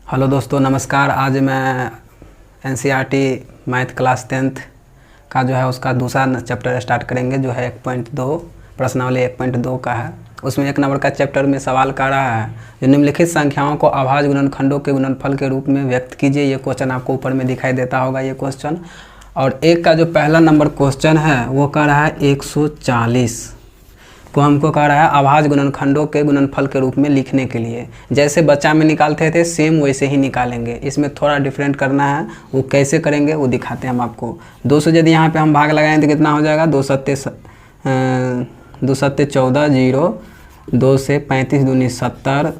Hello दोस्तों, नमस्कार। आज मैं एनसीईआरटी मैथ क्लास 10th का जो है उसका दूसरा चैप्टर स्टार्ट करेंगे, जो है 1.2 प्रश्नावली 1.2 का है। उसमें 1 नंबर का चैप्टर में सवाल कर रहा है, जो निम्नलिखित संख्याओं को अभाज्य गुणनखंडों के गुणनफल के रूप में व्यक्त कीजिए। ये क्वेश्चन आपको ऊपर में दिखाई देता होगा ये क्वेश्चन। और एक का जो पहला नंबर क्वेश्चन है वो कह रहा है 140 को हमको कह रहा है अभाज्य गुणनखंडों के गुणनफल के रूप में लिखने के लिए। जैसे बच्चा में निकालते थे सेम वैसे ही निकालेंगे। इसमें थोड़ा डिफरेंट करना है, वो कैसे करेंगे वो दिखाते हैं हम आपको। 2 से यदि यहाँ पे हम भाग लगाएं तो कितना हो जाएगा? 2 सत्ते 14, 0, 2 से 35 दूनी 70,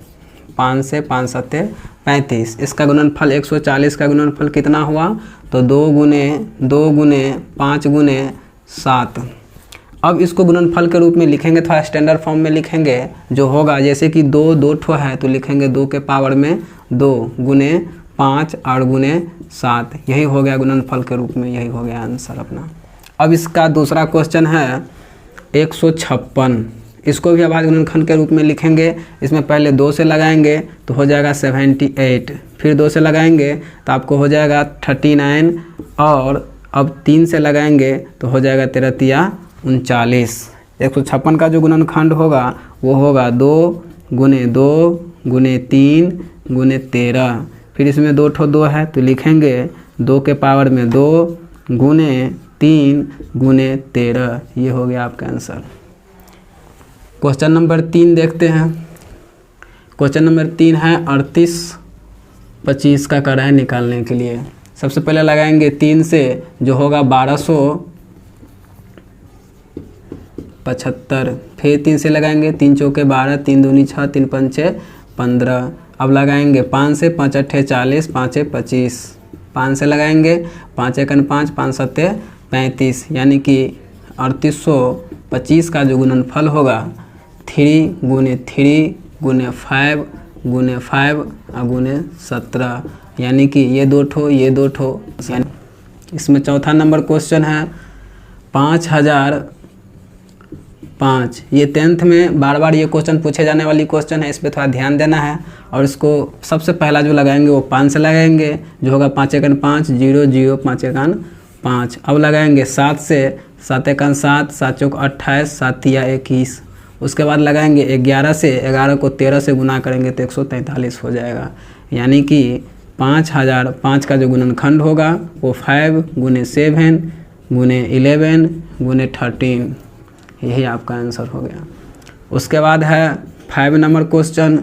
5 से 5 सत्ते 35। इसका गुणनफल 140 का गुणनफल कितना हुआ? तो 2 गुने 5 गुने 7। अब इसको गुणनफल के रूप में लिखेंगे, थोड़ा स्टैंडर्ड फॉर्म में लिखेंगे। जो होगा जैसे कि 2 ठो है तो लिखेंगे 2 के पावर में 2 गुने 5 और गुने 7। यही हो गया गुणनफल के रूप में, यही हो गया आंसर अपना। अब इसका दूसरा क्वेश्चन है 156। इसको भी अभाज्य गुणनखंड के रूप में लिखेंगे। इसमें पहले 2 से लगाएंगे तो हो जाएगा 78, फिर 2 से लगाएंगे तो आपको हो जाएगा 39, और अब 3 से लगाएंगे तो हो जाएगा 13 39। 156 का जो गुणनखंड होगा वो होगा 2 गुने 2 गुने 3 गुने 13। फिर इसमें 2 ठो 2 है तो लिखेंगे 2 के पावर में 2 गुने 3 गुने 13। ये हो गया आपका आंसर। क्वेश्चन नंबर 3 देखते हैं। क्वेश्चन नंबर 3 है 38 25 का कर रहा है निकालने के लिए। सबसे पहले लगाएंगे 3 से, जो होगा 1275। फिर 3 से लगाएंगे 3 चौके 12, 3 दूनी 6, 3 पंचे 15। अब लगाएंगे 5 से, 5 अट्ठे 40, 5 25। 5 से लगाएंगे 5 एकन 5, 5 सत्ते 35, यानी कि 3825 का जो गुणनफल होगा 3 गुने 3 गुने 5 गुने 5 और गुने 17, यानी कि ये 2 ठो ये 2 ठो। इसमें चौथा नंबर क्वेश्चन है 5005। ये 10th में बार बार ये क्वेश्चन पूछे जाने वाली क्वेश्चन है, इस पर थोड़ा ध्यान देना है। और इसको सबसे पहला जो लगाएंगे वो 5 से लगाएंगे, जो होगा 5 एकन 5, 0 0 5 एकन 5। अब लगाएंगे 7 से, 7 एकन 7, 7 चौक 28, 7 तिया 21। उसके बाद लगाएंगे 11 से, 11 को 13 से गुना करेंगे तो 143 हो जाएगा। यानी कि 5005 का जो गुणनखंड होगा वो 5 गुने 7 गुने 11 गुने 13। यही आपका आंसर हो गया। उसके बाद है 5 नंबर क्वेश्चन,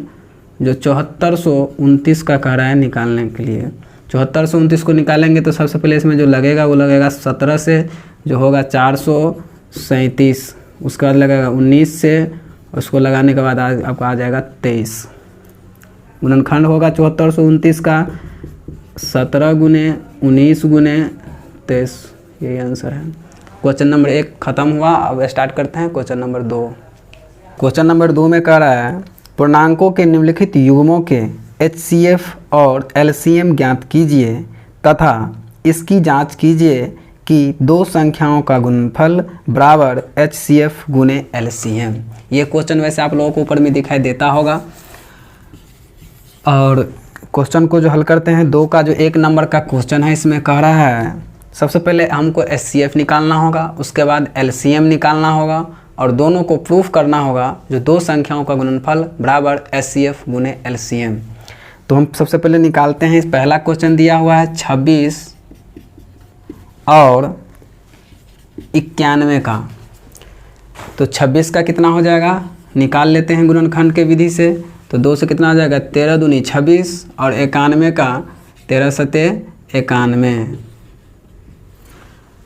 जो 7429 का कह रहा है निकालने के लिए। 7429 को निकालेंगे तो सबसे पहले इसमें जो लगेगा वो लगेगा 17 से, जो होगा 437। उसके बाद लगेगा 19 से, उसको लगाने के बाद आपको आ जाएगा 23। गुणनखंड होगा 7429 का 17 गुने 19 गुने 23। यही आंसर है। क्वेश्चन नंबर 1 खत्म हुआ। अब स्टार्ट करते हैं क्वेश्चन नंबर 2। क्वेश्चन नंबर 2 में कह रहा है पूर्णांकों के निम्नलिखित युग्मों के HCF और LCM ज्ञात कीजिए तथा इसकी जांच कीजिए कि 2 संख्याओं का गुणनफल बराबर HCF गुने LCM। ये क्वेश्चन वैसे आप लोगों को ऊपर में दिखाई देता होगा। और क्वेश्चन को जो हल करते हैं, 2 का जो 1 नंबर का क्वेश्चन है, इसमें कह रहा है सबसे पहले हमको HCF निकालना होगा, उसके बाद LCM निकालना होगा, और दोनों को प्रूफ करना होगा जो 2 संख्याओं का गुणनफल बराबर HCF गुने LCM। तो हम सबसे पहले निकालते हैं। इस पहला क्वेश्चन दिया हुआ है 26 और 91 का। तो 26 का कितना हो जाएगा, निकाल लेते हैं गुणनखंड के विधि से। तो 2 से कितना आ जाएगा, 13 दूनी 26, और 91 का 13 सत्ते 91।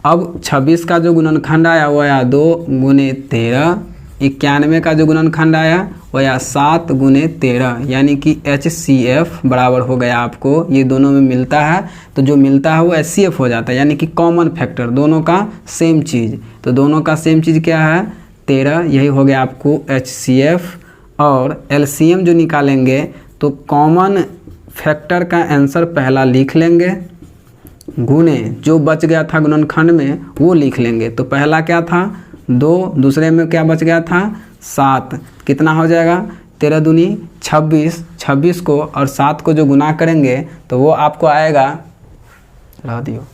अब 26 का जो गुणनखंड आया वो आया 2 गुने 13। 91 का जो गुणनखंड आया वो आया 7 गुने 13, यानी कि HCF बराबर हो गया आपको। ये दोनों में मिलता है तो जो मिलता है वो HCF हो जाता है, यानी कि कॉमन फैक्टर, दोनों का सेम चीज़। तो दोनों का सेम चीज़ क्या है? 13। यही हो गया आपको HCF। और LCM जो निकालेंगे तो कॉमन फैक्टर का आंसर पहला लिख लेंगे, गुने जो बच गया था गुणनखंड में वो लिख लेंगे। तो पहला क्या था 2, दूसरे में क्या बच गया था 7। कितना हो जाएगा 13 दूनी 26, 26 को और 7 को जो गुना करेंगे तो वो आपको आएगा, रह दियो।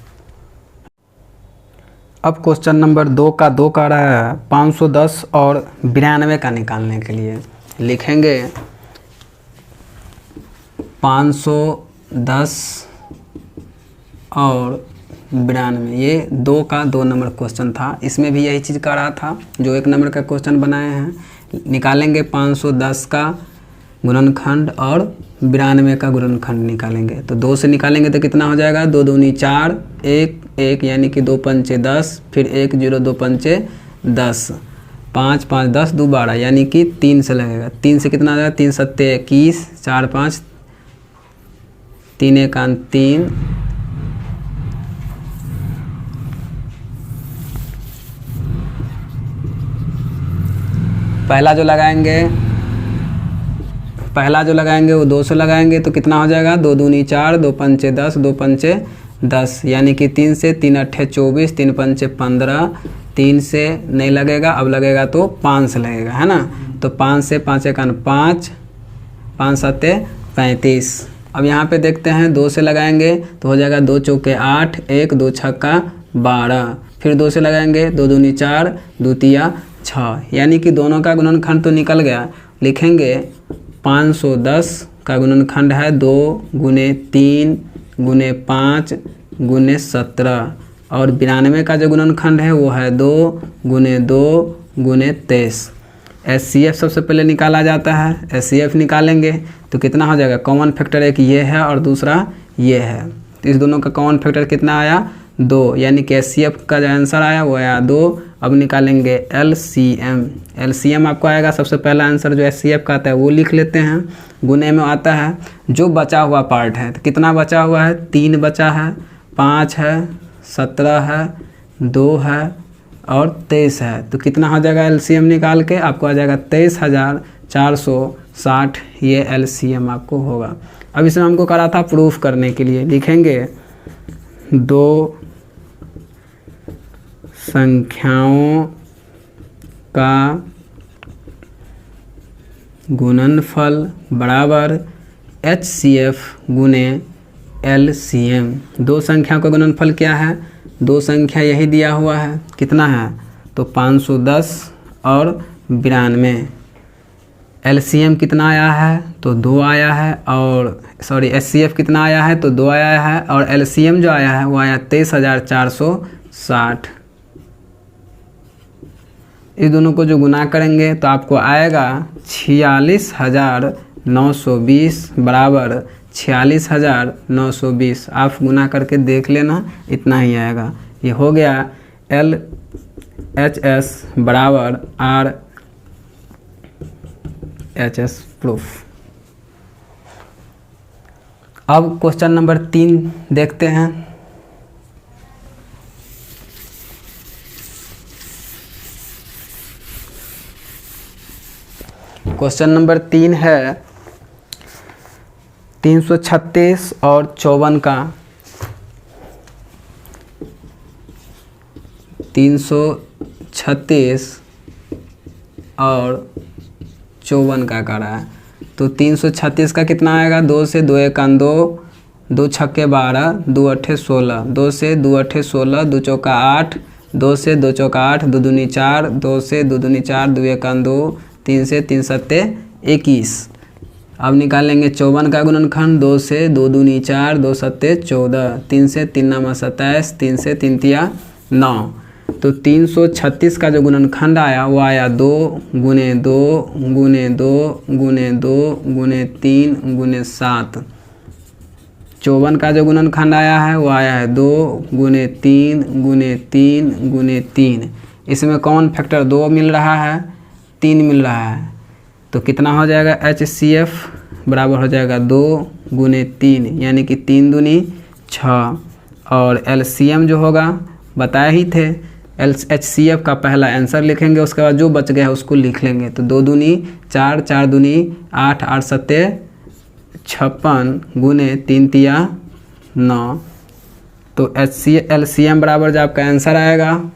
अब क्वेश्चन नंबर 2 का 2 का रहा है 510 और 92 का निकालने के लिए लिखेंगे 510 और 92, ये 2 का 2 नंबर क्वेश्चन था। इसमें भी यही चीज़ कर रहा था जो 1 नंबर का क्वेश्चन बनाए हैं। निकालेंगे 510 का गुणनखंड और 92 का गुणनखंड निकालेंगे। तो 2 से निकालेंगे तो कितना हो जाएगा, 2 दूनी 4, 1 1 यानी कि 2 पंचे 10, फिर 1 0 2 पंचे 10, 5 5 10 2 12 यानी कि 3 से लगेगा। 3 से कितना आ जाएगा, 3 सत्ते 21, 4 5 3 1 3, पहला जो लगाएंगे वो 2 से लगाएंगे तो कितना हो जाएगा, 2 दूनी 4, 2 पंचे 10, 2 पंचे 10 यानी कि 3 से 3 अट्ठे 24, 3 पंचे 15, 3 से नहीं लगेगा, अब लगेगा तो 5 से लगेगा, है ना। तो 5 से 5 1 5, 5 7 35। अब यहाँ पे देखते हैं 2 से लगाएंगे तो हो जाएगा 2 चौके 8, 1 2 छक्का 12, फिर 2 से लगाएंगे 2 दूनी 4, 2 तिया 6 यानी कि दोनों का गुणनखंड तो निकल गया। लिखेंगे 510 का गुणनखंड है 2 गुने 3 गुने 5 गुने 17 और 92 का जो गुणनखंड है वो है 2 गुने 2 गुने 23। HCF सबसे पहले निकाला जाता है। HCF निकालेंगे तो कितना हो जाएगा, कॉमन फैक्टर एक ये है और दूसरा ये है, तो इस दोनों का कॉमन फैक्टर कितना आया, 2 यानी कि HCF का जो आंसर आया वो आया 2। अब निकालेंगे LCM। LCM आपको आएगा, सबसे पहला आंसर जो HCF का आता है वो लिख लेते हैं। गुने में आता है जो बचा हुआ पार्ट है, तो कितना बचा हुआ है, 3 बचा है, 5 है, 17 है, 2 है और 23 है। तो कितना हो जाएगा LCM निकाल के आपको आ जाएगा 23,460, ये LCM आपको होगा। अब इसमें हमको करा था प्रूफ करने के लिए, लिखेंगे 2 संख्याओं का गुणनफल बराबर HCF गुने LCM। 2 संख्या का गुणनफल क्या है, 2 संख्या यही दिया हुआ है, कितना है तो 510 और 92। LCM कितना आया है तो 2 आया है, और सॉरी HCF कितना आया है तो 2 आया है, और LCM जो आया है वो आया 23,460। इस दोनों को जो गुना करेंगे तो आपको आएगा 46,920 बराबर 46,920। आप गुना करके देख लेना, इतना ही आएगा। ये हो गया LHS बराबर RHS प्रूफ। अब क्वेश्चन नंबर 3 देखते हैं। क्वेश्चन नंबर 3 है 336 और 54 का। 336 और 54 का करा है, तो 336 का कितना आएगा, 2 से 2 1 2, 2 छक्के 12, 2 अट्ठे 16, 2 से 2 अट्ठे 16, 2 चौका 8, 2 से 2 चौका 8, 2 दूनी 4, 2 से 2 दूनी 4, 2 1 2, 3 से 3 सत्ते 21। अब निकालेंगे 54 का गुणनखंड, 2 से 2 दूनी 4, 2 सत्ते 14, 3 से 3 नामा 27, 3 से 3 तिया 9। तो 336 का जो गुणनखंड आया वो आया 2 गुने 2 गुने 2 गुने 2 गुने 3 गुने 7। 54 का जो गुणनखंड आया है वो आया है 2 गुने 3 गुने 3 गुने 3। इसमें कॉमन फैक्टर 2 मिल रहा है, 3 मिल रहा है, तो कितना हो जाएगा, HCF बराबर हो जाएगा 2 गुने 3 यानी कि 3 दूनी 6। और LCM जो होगा बताए ही थे, HCF का पहला आंसर लिखेंगे, उसके बाद जो बच गया है उसको लिख लेंगे। तो 2 दूनी 4, 4 दूनी 8, 8 सत्ते 56 गुने 3 तिया 9। तो LCM बराबर जो आपका आंसर आएगा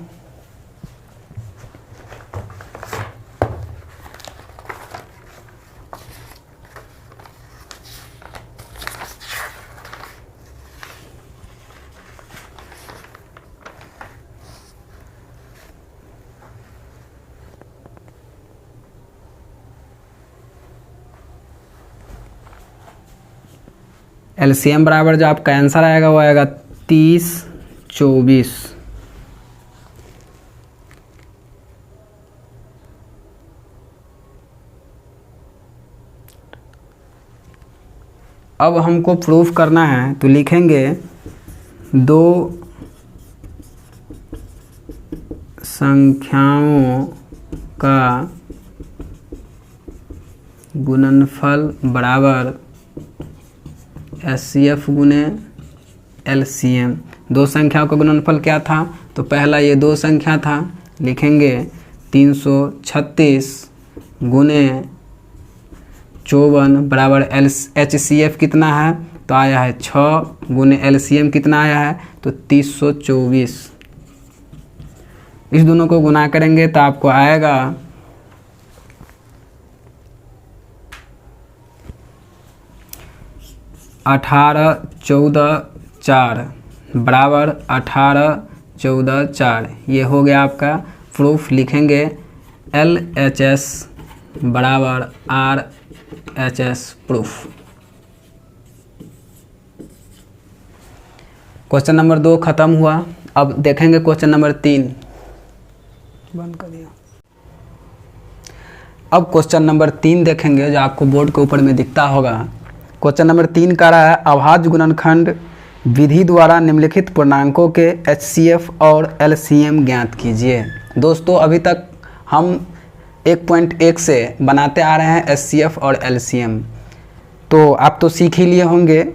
एलसीएम बराबर जो आपका आंसर आएगा वो आएगा 30 24। अब हमको प्रूफ करना है तो लिखेंगे दो संख्याओं का गुणनफल बराबर एचसीएफ गुने एलसीएम। दो संख्याओं का गुणनफल क्या था? तो पहला ये दो संख्या था, लिखेंगे 336 गुने 54 बराबर एचसीएफ कितना है? तो आया है 6 गुने एलसीएम कितना आया है? तो 324। इस दोनों को गुना करेंगे तो आपको आएगा 18 14 4 बराबर 18 14 4। ये हो गया आपका प्रूफ। लिखेंगे LHS बराबर RHS प्रूफ। क्वेश्चन नंबर 2 खत्म हुआ। अब देखेंगे क्वेश्चन नंबर 3। बंद कर दिया। अब क्वेश्चन नंबर 3 देखेंगे जो आपको बोर्ड के ऊपर में दिखता होगा। क्वेश्चन नंबर 3 कह रहा है अभाज्य गुणनखंड विधि द्वारा निम्नलिखित पूर्णांकों के HCF और LCM ज्ञात कीजिए। दोस्तों अभी तक हम 1.1 से बनाते आ रहे हैं HCF और LCM, तो आप तो सीख ही लिए होंगे।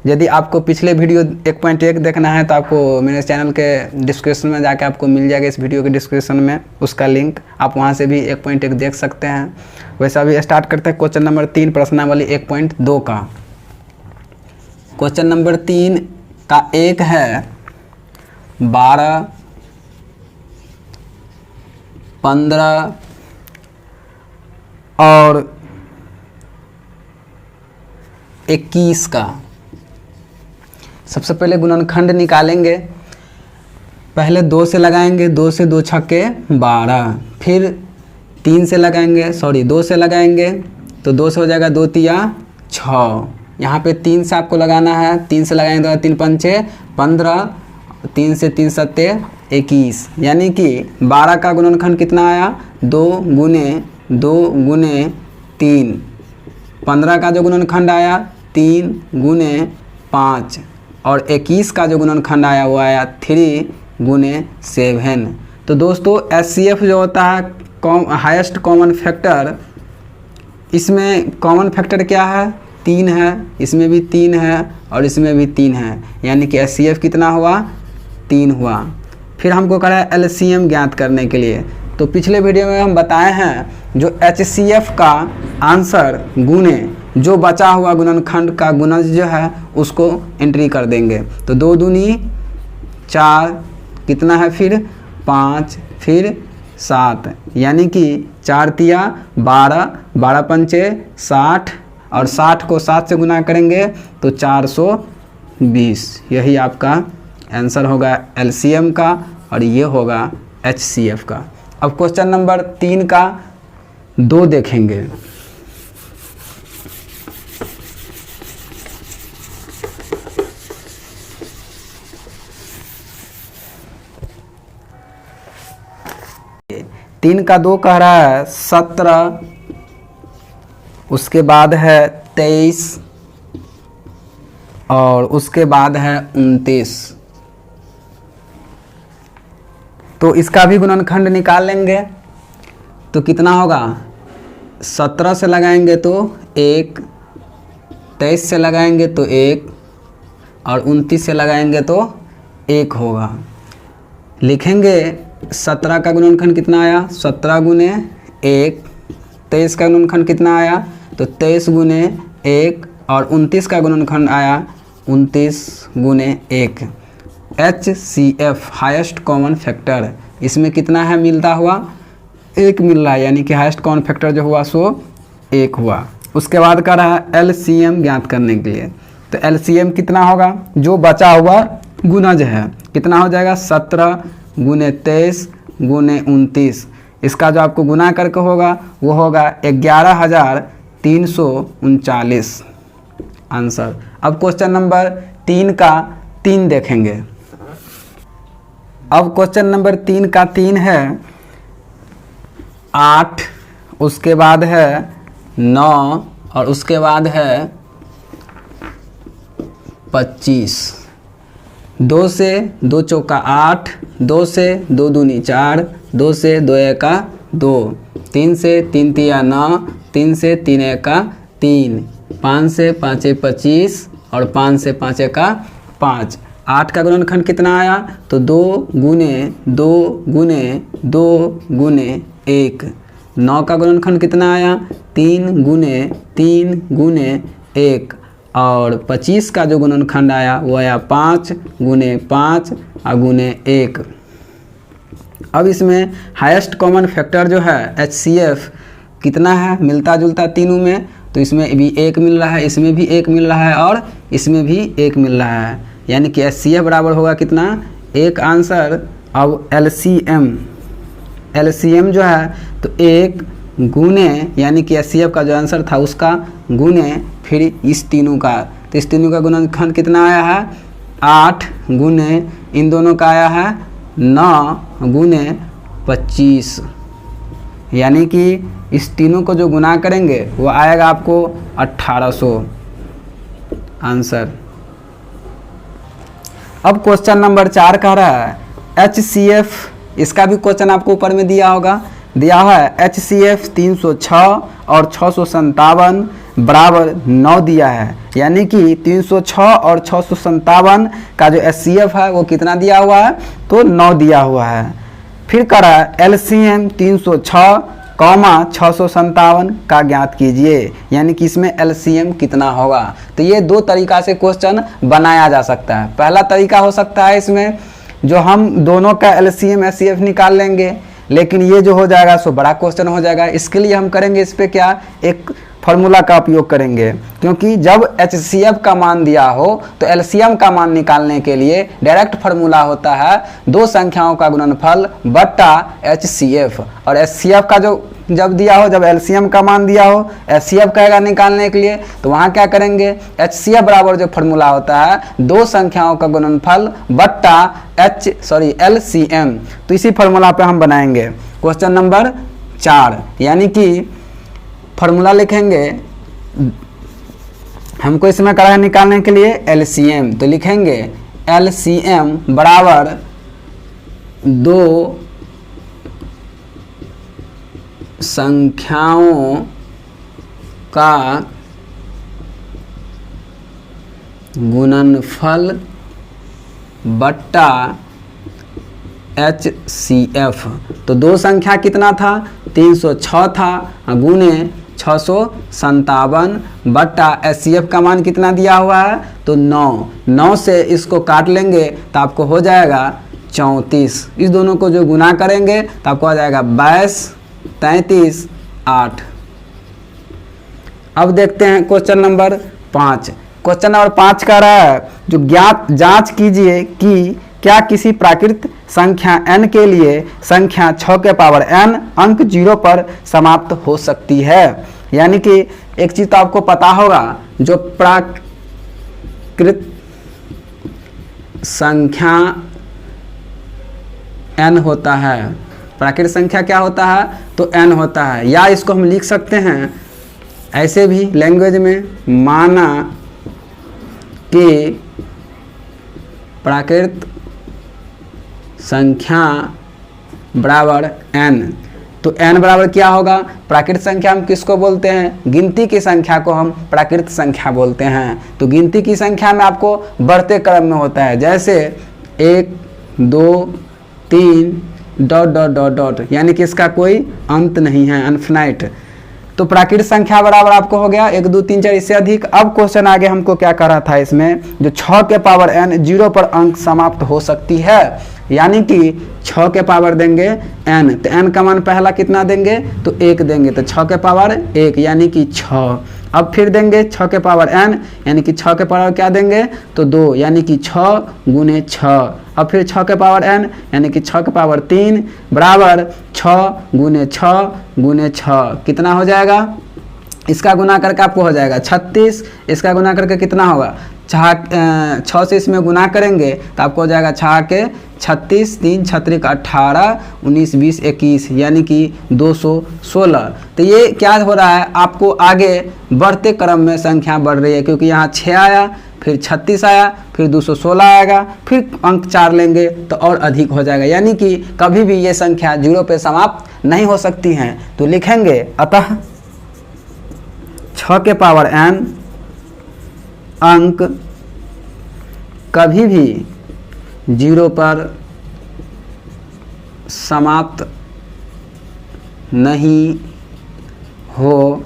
यदि आपको पिछले वीडियो 1.1 देखना है तो आपको मेरे चैनल के डिस्क्रिप्शन में जाके आपको मिल जाएगा, इस वीडियो के डिस्क्रिप्शन में उसका लिंक, आप वहां से भी 1.1 देख सकते हैं। वैसे अभी स्टार्ट करते हैं क्वेश्चन नंबर 3 प्रश्नावली 1.2 का। क्वेश्चन नंबर 3 का एक है 12 15 और 21 का। सबसे पहले गुणनखंड निकालेंगे। पहले 2 से लगाएंगे, 2 से 2 छक्के 12, फिर 3 से लगाएंगे, 2 से लगाएंगे तो 2 से हो जाएगा 2 तिया 6। यहाँ पे 3 से आपको लगाना है, 3 से लगाएंगे तो 3 पंचे 15, 3 से 3 सत्ते 21, यानी कि 12 का गुणनखंड कितना आया? 2 गुने 3। 15 का जो गुणनखंड आया 3 गुने 5 और 21 का जो गुणनखंड आया वो आया 3 गुने 7। तो दोस्तों HCF जो होता है हाईएस्ट कॉमन फैक्टर, इसमें कॉमन फैक्टर क्या है? 3 है, इसमें भी 3 है और इसमें भी 3 है, यानी कि HCF कितना हुआ? 3 हुआ। फिर हमको कहा है LCM ज्ञात करने के लिए। तो पिछले वीडियो में हम बताए हैं जो HCF का आंसर गुने जो बचा हुआ गुणनखंड का गुणज जो है उसको एंट्री कर देंगे। तो 2 दूनी 4 कितना है? फिर 5 फिर 7, यानी कि 4 तिया 12, 12 पंचे 60 और 60 को 7 से गुना करेंगे तो 420। यही आपका आंसर होगा LCM का और ये होगा HCF का। अब क्वेश्चन नंबर 3 का 2 देखेंगे। तीन का 2 कह रहा है 17, उसके बाद है 23 और उसके बाद है 29। तो इसका भी गुणनखंड निकाल लेंगे तो कितना होगा? 17 से लगाएंगे तो 1, 23 से लगाएंगे तो 1 और 29 से लगाएंगे तो 1 होगा। लिखेंगे 17 का गुणनखंड कितना आया? 17 गुने 1। 23 का गुणनखंड कितना आया? तो 23 गुने 1 और 29 का गुणनखंड आया 29 गुने 1। HCF हाईएस्ट कॉमन फैक्टर, इसमें कितना है मिलता हुआ? 1 मिल रहा है, यानी कि हाईएस्ट कॉमन फैक्टर जो हुआ सो 1 हुआ। उसके बाद कर रहा है LCM ज्ञात करने के लिए। तो LCM कितना होगा? जो बचा हुआ गुणज है कितना हो जाएगा? 17 गुने 23 गुने 29। इसका जो आपको गुना करके होगा वो होगा 11,339 आंसर। अब क्वेश्चन नंबर 3 का 3 देखेंगे। अब क्वेश्चन नंबर 3 का 3 है 8, उसके बाद है 9 और उसके बाद है 25। 2 से 2 चौका 8, 2 से 2 दूनी 4, 2 से 2 एका 2, 3 से 3 तिया 9, 3 से 3 एका 3, 5 से 5 25 और 5 से 5 एका 5। 8 का गुणनखंड कितना आया? तो 2 गुने 2 गुने 2 गुने 1। 9 का गुणनखंड कितना आया? 3 गुने 3 गुने 1। और 25 का जो गुणनखंड आया वो आया 5 गुने 5 और गुने 1। अब इसमें हाईएस्ट कॉमन फैक्टर जो है HCF कितना है? मिलता जुलता तीनों में, तो इसमें भी 1 मिल रहा है, इसमें भी 1 मिल रहा है और इसमें भी 1 मिल रहा है, यानी कि HCF बराबर होगा कितना? 1 आंसर। अब LCM जो है तो 1 गुने, यानी कि HCF का जो आंसर था उसका गुने फिर इस तीनों का, तो इस तीनों का गुणनखंड कितना आया है? 8 गुने इन दोनों का आया है 9 गुने 25, यानी कि इस तीनों को जो गुना करेंगे वो आएगा आपको 1800 आंसर। अब क्वेश्चन नंबर 4 कह रहा है HCF, इसका भी क्वेश्चन आपको ऊपर में दिया होगा, दिया है HCF 306 और 657 बराबर 9 दिया है, यानी कि 306 और 657 का जो HCF है वो कितना दिया हुआ है? तो 9 दिया हुआ है। फिर कह रहा है LCM 306, 657 का ज्ञात कीजिए, यानी कि इसमें LCM कितना होगा। तो ये 2 तरीका से क्वेश्चन बनाया जा सकता है। पहला तरीका हो सकता है इसमें जो हम दोनों का LCM HCF निकाल लेंगे, लेकिन ये जो हो जाएगा सो बड़ा क्वेश्चन हो जाएगा। इसके लिए हम करेंगे इस पे क्या, एक फॉर्मूला का उपयोग करेंगे, क्योंकि जब HCF का मान दिया हो तो LCM का मान निकालने के लिए डायरेक्ट फार्मूला होता है 2 संख्याओं का गुणनफल बट्टा HCF। और HCF का जो जब दिया हो, जब LCM का मान दिया हो, HCF कहेगा निकालने के लिए, तो वहाँ क्या करेंगे? HCF बराबर जो फार्मूला होता है 2 संख्याओं का गुणनफल बट्टा LCM, तो इसी फार्मूला पे हम बनाएंगे क्वेश्चन नंबर 4। यानी कि फार्मूला लिखेंगे, हमको इसमें करा है निकालने के लिए LCM, तो लिखेंगे LCM बराबर 2 संख्याओं का गुणनफल बट्टा HCF। तो 2 संख्या कितना था? 306 था गुने 657 बट्टा HCF का मान कितना दिया हुआ है? तो 9 से इसको काट लेंगे तो आपको हो जाएगा 34। इस दोनों को जो गुना करेंगे तो आपको आ जाएगा 22, 33, 8। अब देखते हैं क्वेश्चन नंबर 5। क्वेश्चन नंबर 5 कह रहा है जो ज्ञात जांच कीजिए कि क्या किसी प्राकृत संख्या n के लिए संख्या 6 के पावर n अंक 0 पर समाप्त हो सकती है। यानी कि एक चीज तो आपको पता होगा, जो प्राकृत संख्या n होता है, प्राकृत संख्या क्या होता है? तो n होता है, या इसको हम लिख सकते हैं ऐसे भी लैंग्वेज में, माना कि प्राकृत संख्या बराबर n। तो n बराबर क्या होगा? प्राकृत संख्या हम किसको बोलते हैं? गिनती की संख्या को हम प्राकृत संख्या बोलते हैं। तो गिनती की संख्या में आपको बढ़ते क्रम में होता है, जैसे 1, 2, 3 ... यानी कि इसका कोई अंत नहीं है, अनफिनाइट। तो प्राकृत संख्या बराबर आपको हो गया 1, 2, 3, 4 इससे अधिक। अब क्वेश्चन आगे हमको क्या कर रहा था, इसमें जो 6 के पावर n 0 पर अंक समाप्त हो सकती है, यानी कि 6 के पावर देंगे n, तो n का मान पहला कितना देंगे? तो 1 देंगे, तो 6 के पावर 1 यानी कि 6। अब फिर देंगे 6 के पावर n, यानी कि 6 के पावर क्या देंगे? तो 2, यानी कि 6 गुने 6। अब फिर 6 के पावर n, यानी कि 6 के पावर 3 बराबर 6 गुने 6 गुने 6, कितना हो जाएगा? इसका गुना करके आपको हो जाएगा 36, इसका गुना करके कितना होगा? 6 से इसमें गुना करेंगे तो आपको हो जाएगा 6 के 36, 3 छत्रिक 18, 19 20 21 यानी कि 216। तो ये क्या हो रहा है, आपको आगे बढ़ते क्रम में संख्या बढ़ रही है, क्योंकि यहाँ 6 आया, फिर 36 आया, फिर 216 आएगा, फिर अंक 4 लेंगे तो और अधिक हो जाएगा, यानी कि कभी भी ये संख्या 0 पे समाप्त नहीं हो सकती हैं। तो लिखेंगे अतः 6 के पावर n अंक कभी भी 0 पर समाप्त नहीं हो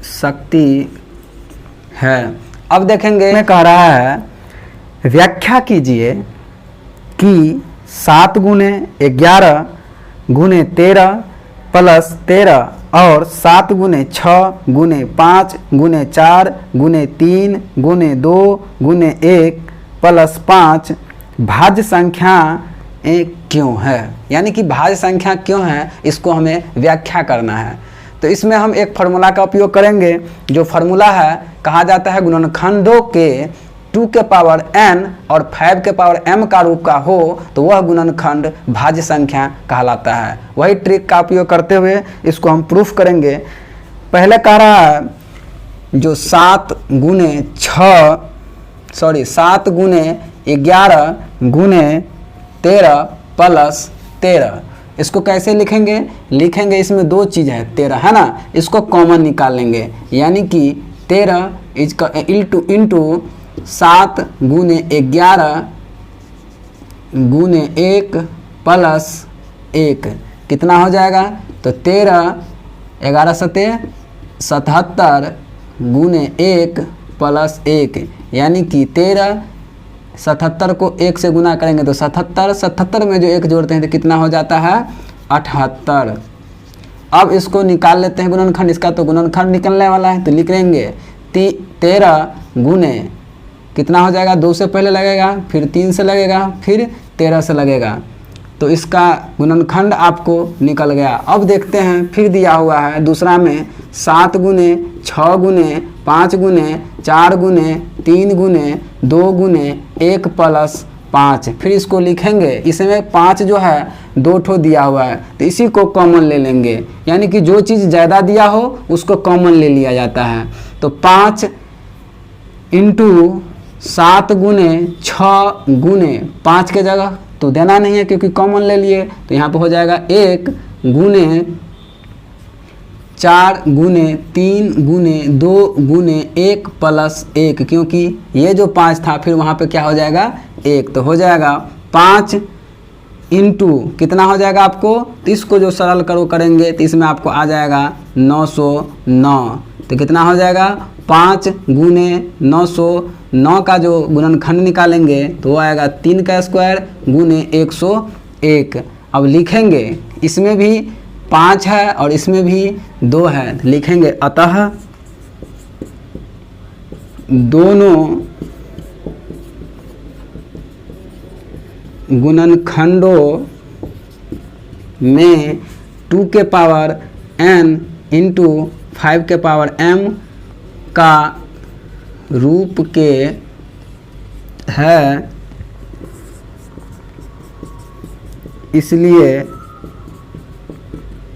सकती है। अब देखेंगे मैं कह रहा है व्याख्या कीजिए कि 7 गुने 11 गुने 13 प्लस 13 और 7 गुने 6 गुने 5 गुने 4 गुने 3 गुने 2 गुने 1 प्लस 5 भाज्य संख्या क्यों है, यानी कि भाज्य संख्या क्यों है, इसको हमें व्याख्या करना है। तो इसमें हम एक फार्मूला का उपयोग करेंगे, जो फार्मूला है कहा जाता है गुणनखंडों के 2 के पावर n और 5 के पावर m का रूप का हो तो वह गुणनखंड भाज्य संख्या कहलाता है। वही ट्रिक का उपयोग करते हुए इसको हम प्रूफ करेंगे। पहले कह रहा है जो 7 गुने 11 गुने 13 प्लस 13, इसको कैसे लिखेंगे, इसमें 2 चीज़ है, 13 है ना, इसको कॉमन निकाल लेंगे, यानी कि 13 इंटू 7 गुने 11 गुने 1 प्लस 1 कितना हो जाएगा, तो 13 11 सते 77 गुने 1 प्लस 1 यानी कि 13 77 को 1 से गुना करेंगे तो 77 में जो 1 जोड़ते हैं तो कितना हो जाता है 78। अब इसको निकाल लेते हैं गुणनखंड, इसका तो गुणनखंड निकलने वाला है, तो लिख लेंगे 13 गुने कितना हो जाएगा, 2 से पहले लगेगा, फिर 3 से लगेगा, फिर 13 से लगेगा, तो इसका गुणनखंड आपको निकल गया। अब देखते हैं फिर दिया हुआ है दूसरा में 7 गुने 6 गुने 5 गुने 4 गुने 3 गुने 2 गुने 1 प्लस 5, फिर इसको लिखेंगे, इसमें 5 जो है 2 ठो दिया हुआ है तो इसी को कॉमन ले लेंगे, यानी कि जो चीज़ ज़्यादा दिया हो उसको कॉमन ले लिया जाता है। तो 5 इंटू 7 गुने 6 गुने 5 के जगह तो देना नहीं है क्योंकि कॉमन ले लिए, तो यहाँ पे हो जाएगा 1 गुने 4 गुने 3 गुने 2 गुने 1 प्लस 1, क्योंकि ये जो 5 था फिर वहाँ पे क्या हो जाएगा 1, तो हो जाएगा 5 इंटू कितना हो जाएगा आपको, तो इसको जो सरल करेंगे तो इसमें आपको आ जाएगा 909, तो कितना हो जाएगा 5 गुने 909 का जो गुणनखंड निकालेंगे तो वो आएगा 3 का स्क्वायर गुने 101। अब लिखेंगे इसमें भी 5 है और इसमें भी 2 है, लिखेंगे अतः दोनों गुणनखंडों में 2 के पावर n इंटू 5 के पावर m का रूप के है, इसलिए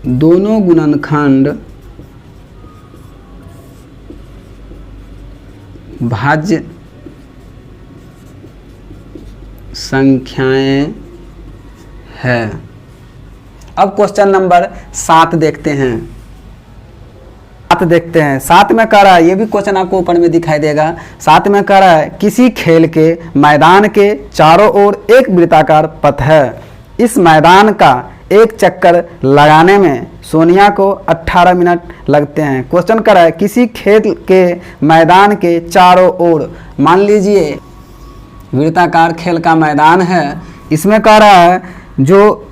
दोनों गुणनखंड भाज्य संख्याएं है। अब क्वेश्चन नंबर 7 देखते हैं। 7 में कह रहा है, ये भी क्वेश्चन आपको ऊपर में दिखाई देगा। 7 में कह रहा है किसी खेल के मैदान के चारों ओर एक वृत्ताकार पथ है, इस मैदान का एक चक्कर लगाने में सोनिया को 18 मिनट लगते हैं। क्वेश्चन कर रहा है किसी खेल के मैदान के चारों ओर, मान लीजिए वृत्ताकार खेल का मैदान है, इसमें कह रहा है जो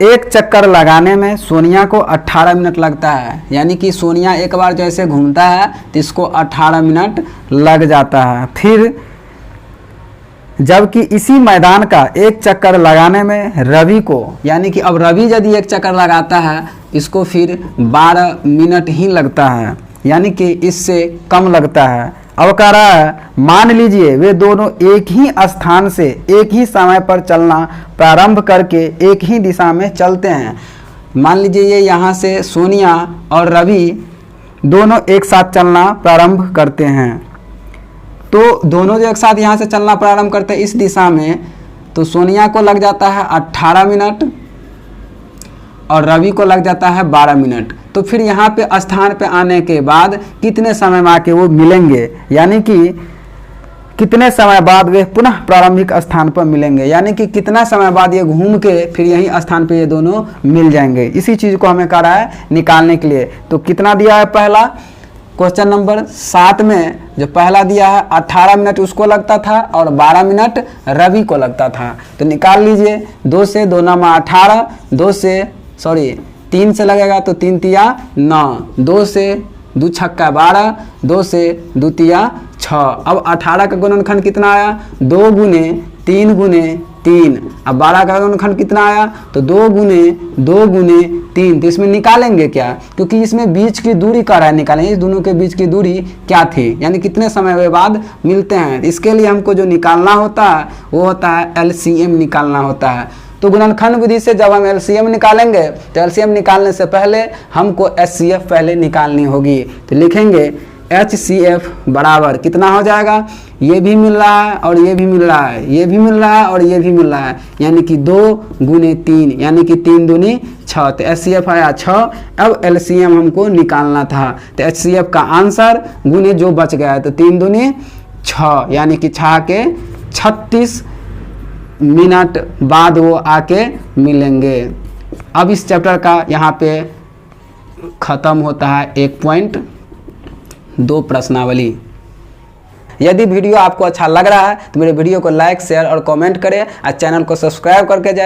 एक चक्कर लगाने में सोनिया को 18 मिनट लगता है, यानी कि सोनिया एक बार जैसे घूमता है तो इसको 18 मिनट लग जाता है। फिर जबकि इसी मैदान का एक चक्कर लगाने में रवि को, यानी कि अब रवि यदि एक चक्कर लगाता है इसको फिर 12 मिनट ही लगता है, यानी कि इससे कम लगता है। अब कह रहा है मान लीजिए वे दोनों एक ही स्थान से एक ही समय पर चलना प्रारंभ करके एक ही दिशा में चलते हैं। मान लीजिए ये यहाँ से सोनिया और रवि दोनों एक साथ चलना प्रारंभ करते हैं। तो दोनों जो एक साथ यहाँ से चलना प्रारंभ करते हैं इस दिशा में, तो सोनिया को लग जाता है 18 मिनट और रवि को लग जाता है 12 मिनट। तो फिर यहाँ पे स्थान पे आने के बाद कितने समय में आके वो मिलेंगे, यानी कि कितने समय बाद वे पुनः प्रारंभिक स्थान पर मिलेंगे, यानी कि कितना समय बाद ये घूम के फिर यही स्थान पे ये दोनों मिल जाएंगे। इसी चीज़ को हमें कह रहा है निकालने के लिए। तो कितना दिया है पहला क्वेश्चन नंबर 7 में, जो पहला दिया है 18 मिनट उसको लगता था और 12 मिनट रवि को लगता था। तो निकाल लीजिए, 2 से 2 9 18, 3 से लगेगा तो 3 तिया 9, 2 से 2 छक्का 12, 2 से 2 तिया 6। अब 18 का गुणनखंड कितना आया, 2 गुने 3 गुने 3। अब 12 का गुणनखंड कितना आया, तो 2 गुने 2 गुने 3। तो इसमें निकालेंगे क्या, क्योंकि इसमें बीच की दूरी कह रहा है निकालेंगे, इस दोनों के बीच की दूरी क्या थी, यानी कितने समय बाद मिलते हैं। इसके लिए हमको जो निकालना होता है वो होता है LCM निकालना होता है। तो गुणनखंड विधि से जब हम LCM निकालेंगे तो LCM निकालने से पहले हमको HCF पहले निकालनी होगी। तो लिखेंगे HCF बराबर कितना हो जाएगा, ये भी मिल रहा है और ये भी मिल रहा है, ये भी मिल रहा है और ये भी मिल रहा है, यानी कि 2 गुने 3, यानी कि 3 दूनी 6। तो HCF आया 6। अब LCM हमको निकालना था, तो HCF का आंसर गुने जो बच गया है तो 3 दूनी 6, यानी कि 6 के 36 मिनट बाद वो आके मिलेंगे। अब इस चैप्टर का यहाँ पे ख़त्म होता है 1.2 प्रश्नावली। यदि वीडियो आपको अच्छा लग रहा है तो मेरे वीडियो को लाइक शेयर और कमेंट करें और चैनल को सब्सक्राइब करके जाए।